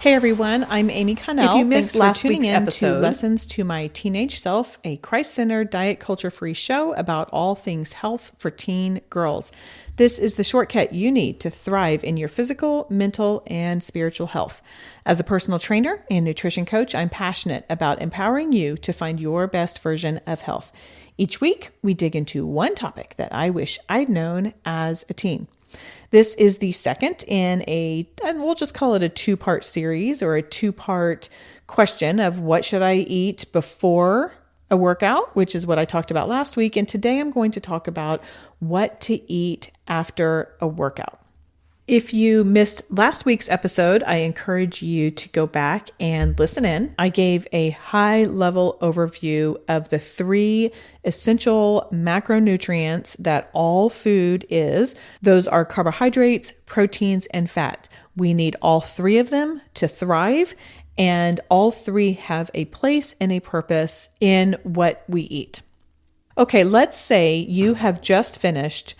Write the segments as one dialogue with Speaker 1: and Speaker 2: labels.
Speaker 1: Hey everyone, I'm Amy Connell.
Speaker 2: If you missed
Speaker 1: Thanks
Speaker 2: last
Speaker 1: for tuning
Speaker 2: week's
Speaker 1: in
Speaker 2: episode-
Speaker 1: to Lessons to My Teenage Self, a Christ-centered, diet culture-free show about all things health for teen girls. This is the shortcut you need to thrive in your physical, mental, and spiritual health. As a personal trainer and nutrition coach, I'm passionate about empowering you to find your best version of health. Each week, we dig into one topic that I wish I'd known as a teen. This is the second in and we'll just call it a two-part series or a two-part question of what should I eat before a workout, which is what I talked about last week. And today I'm going to talk about what to eat after a workout. If you missed last week's episode, I encourage you to go back and listen in. I gave a high-level overview of the 3 essential macronutrients that all food is. Those are carbohydrates, proteins, and fat. We need all 3 of them to thrive, and all 3 have a place and a purpose in what we eat. Okay, let's say you have just finished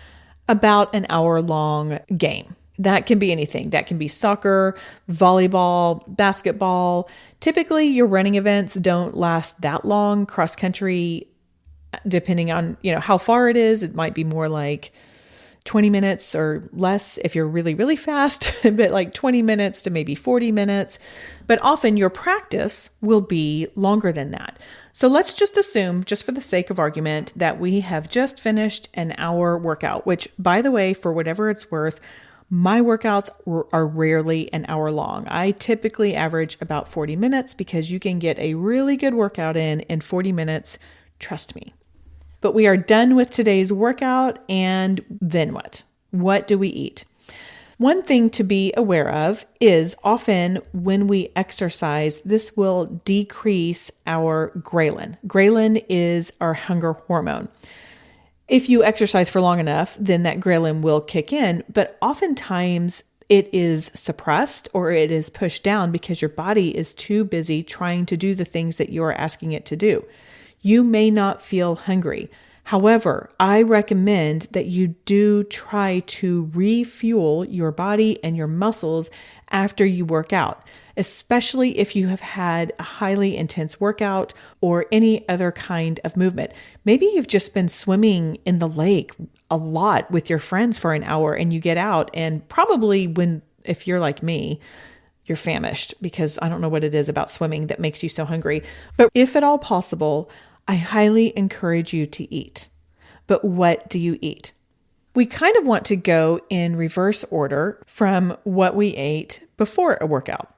Speaker 1: about an hour-long game. That can be anything. That can be soccer, volleyball, basketball. Typically, your running events don't last that long. Cross country, depending on, how far it is, it might be more like 20 minutes or less if you're really, really fast, but like 20 minutes to maybe 40 minutes. But often your practice will be longer than that. So let's just assume, just for the sake of argument, that we have just finished an hour workout, which, by the way, for whatever it's worth, my workouts are rarely an hour long. I typically average about 40 minutes because you can get a really good workout in 40 minutes. Trust me. But we are done with today's workout, and then what? What do we eat? One thing to be aware of is often when we exercise, this will decrease our ghrelin. Ghrelin is our hunger hormone. If you exercise for long enough, then that ghrelin will kick in, but oftentimes it is suppressed or it is pushed down because your body is too busy trying to do the things that you are asking it to do. You may not feel hungry. However, I recommend that you do try to refuel your body and your muscles after you work out, especially if you have had a highly intense workout or any other kind of movement. Maybe you've just been swimming in the lake a lot with your friends for an hour and you get out, and probably if you're like me, you're famished because I don't know what it is about swimming that makes you so hungry. But if at all possible, I highly encourage you to eat. But what do you eat? We kind of want to go in reverse order from what we ate before a workout.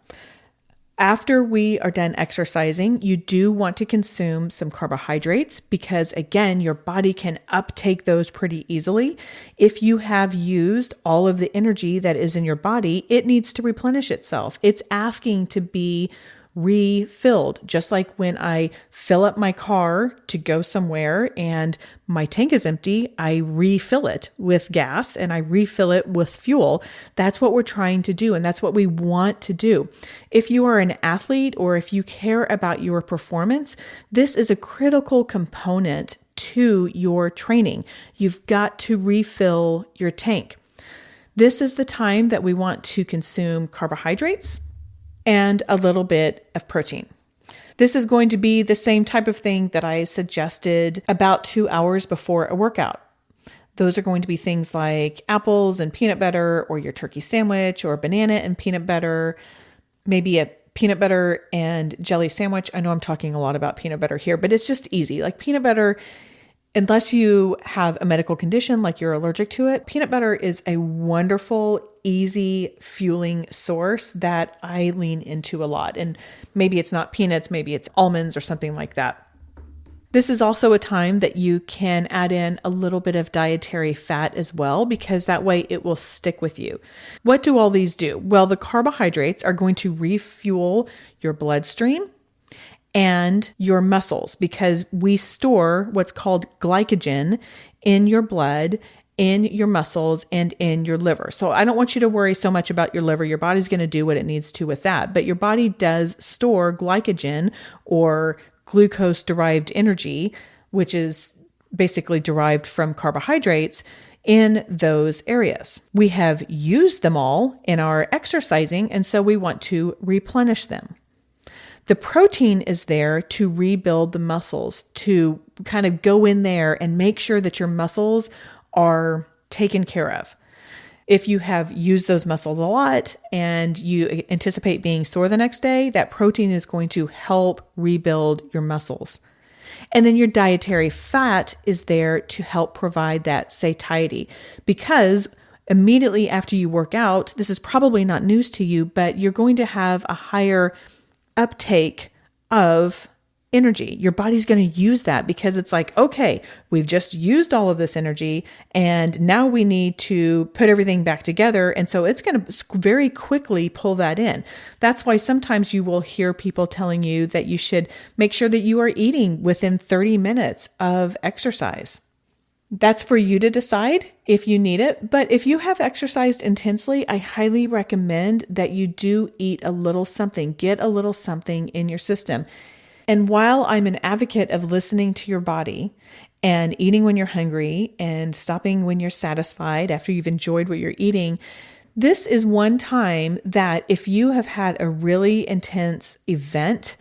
Speaker 1: After we are done exercising, you do want to consume some carbohydrates because, again, your body can uptake those pretty easily. If you have used all of the energy that is in your body, it needs to replenish itself. It's asking to be refilled. Just like when I fill up my car to go somewhere and my tank is empty, I refill it with gas and I refill it with fuel. That's what we're trying to do, and that's what we want to do. If you are an athlete or if you care about your performance, this is a critical component to your training. You've got to refill your tank. This is the time that we want to consume carbohydrates and a little bit of protein. This is going to be the same type of thing that I suggested about 2 hours before a workout. Those are going to be things like apples and peanut butter, or your turkey sandwich, or banana and peanut butter, maybe a peanut butter and jelly sandwich. I know I'm talking a lot about peanut butter here, but it's just easy. Like peanut butter, unless you have a medical condition like you're allergic to it, peanut butter is a wonderful, easy fueling source that I lean into a lot. And maybe it's not peanuts, maybe it's almonds or something like that. This is also a time that you can add in a little bit of dietary fat as well, because that way it will stick with you. What do all these do? Well, the carbohydrates are going to refuel your bloodstream and your muscles, because we store what's called glycogen in your blood, in your muscles, and in your liver. So I don't want you to worry so much about your liver. Your body's going to do what it needs to with that. But your body does store glycogen, or glucose-derived energy, which is basically derived from carbohydrates, in those areas. We have used them all in our exercising, and so we want to replenish them. The protein is there to rebuild the muscles, to kind of go in there and make sure that your muscles are taken care of. If you have used those muscles a lot and you anticipate being sore the next day, that protein is going to help rebuild your muscles. And then your dietary fat is there to help provide that satiety, because immediately after you work out, this is probably not news to you, but you're going to have a higher uptake of energy. Your body's going to use that because it's like, okay, we've just used all of this energy and now we need to put everything back together. And so it's going to very quickly pull that in. That's why sometimes you will hear people telling you that you should make sure that you are eating within 30 minutes of exercise. That's for you to decide if you need it. But if you have exercised intensely, I highly recommend that you do eat a little something, get a little something in your system. And while I'm an advocate of listening to your body and eating when you're hungry and stopping when you're satisfied after you've enjoyed what you're eating, this is one time that if you have had a really intense event,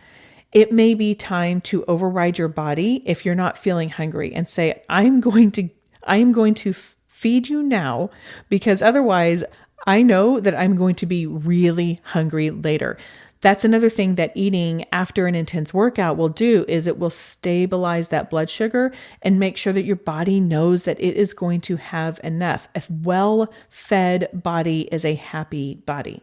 Speaker 1: it may be time to override your body if you're not feeling hungry and say, I'm going to feed you now, because otherwise I know that I'm going to be really hungry later. That's another thing that eating after an intense workout will do, is it will stabilize that blood sugar and make sure that your body knows that it is going to have enough. A well-fed body is a happy body.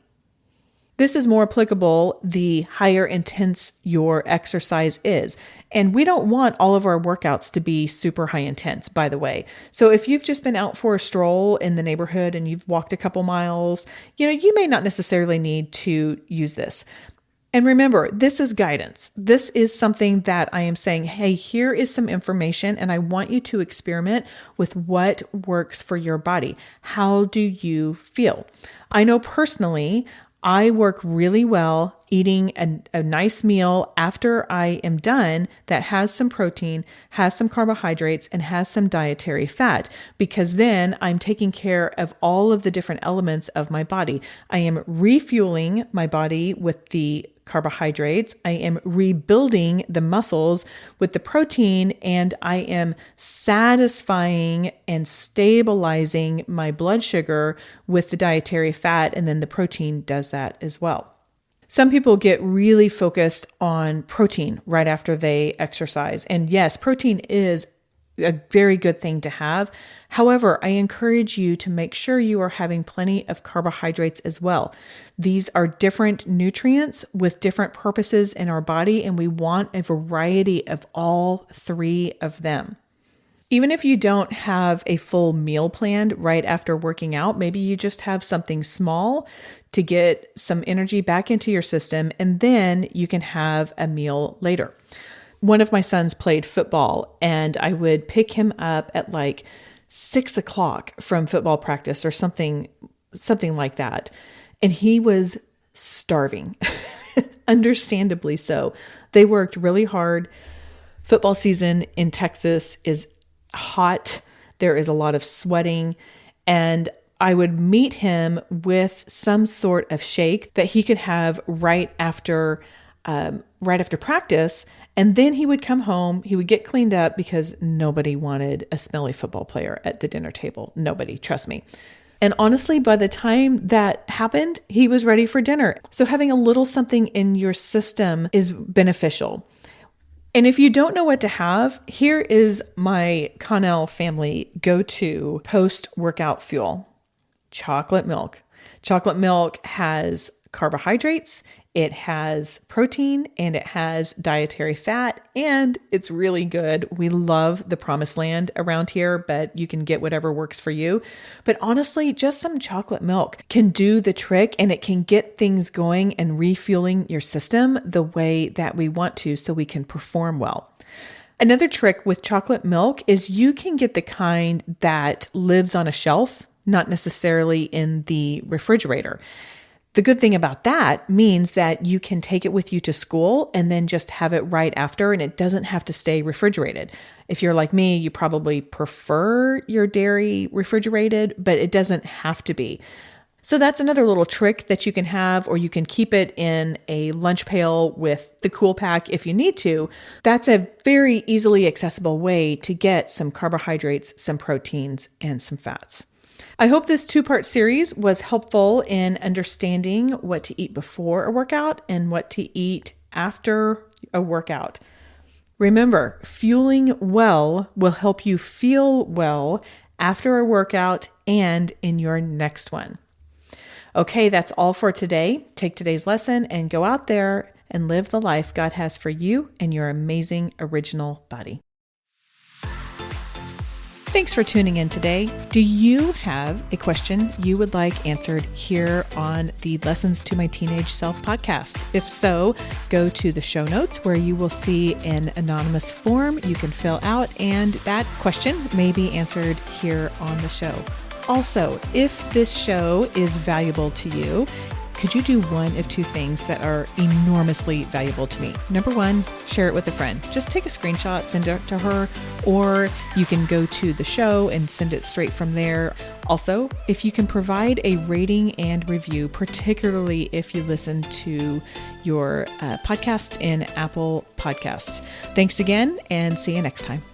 Speaker 1: This is more applicable the higher intense your exercise is. And we don't want all of our workouts to be super high intense, by the way. So if you've just been out for a stroll in the neighborhood and you've walked a couple miles, you may not necessarily need to use this. And remember, this is guidance. This is something that I am saying, hey, here is some information and I want you to experiment with what works for your body. How do you feel? I know personally, I work really well eating a nice meal after I am done that has some protein, has some carbohydrates, and has some dietary fat, because then I'm taking care of all of the different elements of my body. I am refueling my body with the carbohydrates. I am rebuilding the muscles with the protein, and I am satisfying and stabilizing my blood sugar with the dietary fat, and then the protein does that as well. Some people get really focused on protein right after they exercise. And yes, protein is a very good thing to have. However, I encourage you to make sure you are having plenty of carbohydrates as well. These are different nutrients with different purposes in our body, and we want a variety of all three of them. Even if you don't have a full meal planned right after working out, maybe you just have something small to get some energy back into your system, and then you can have a meal later. One of my sons played football, and I would pick him up at like 6:00 from football practice or something like that. And he was starving, understandably so. They worked really hard. Football season in Texas is hot. There is a lot of sweating, and I would meet him with some sort of shake that he could have right after practice. And then he would come home, he would get cleaned up, because nobody wanted a smelly football player at the dinner table. Nobody, trust me. And honestly, by the time that happened, he was ready for dinner. So having a little something in your system is beneficial. And if you don't know what to have, here is my Connell family go-to post-workout fuel: chocolate milk. Chocolate milk has carbohydrates, it has protein, and it has dietary fat, and it's really good. We love the Promised Land around here, but you can get whatever works for you. But honestly, just some chocolate milk can do the trick, and it can get things going and refueling your system the way that we want to, so we can perform well. Another trick with chocolate milk is you can get the kind that lives on a shelf, not necessarily in the refrigerator. The good thing about that means that you can take it with you to school and then just have it right after, and it doesn't have to stay refrigerated. If you're like me, you probably prefer your dairy refrigerated, but it doesn't have to be. So that's another little trick that you can have, or you can keep it in a lunch pail with the cool pack if you need to. That's a very easily accessible way to get some carbohydrates, some proteins, and some fats. I hope this 2-part series was helpful in understanding what to eat before a workout and what to eat after a workout. Remember, fueling well will help you feel well after a workout and in your next one. Okay, that's all for today. Take today's lesson and go out there and live the life God has for you and your amazing original body. Thanks for tuning in today. Do you have a question you would like answered here on the Lessons to My Teenage Self podcast? If so, go to the show notes where you will see an anonymous form you can fill out, and that question may be answered here on the show. Also, if this show is valuable to you, could you do one of 2 things that are enormously valuable to me? Number 1, share it with a friend. Just take a screenshot, send it to her, or you can go to the show and send it straight from there. Also, if you can provide a rating and review, particularly if you listen to your podcast in Apple Podcasts. Thanks again, and see you next time.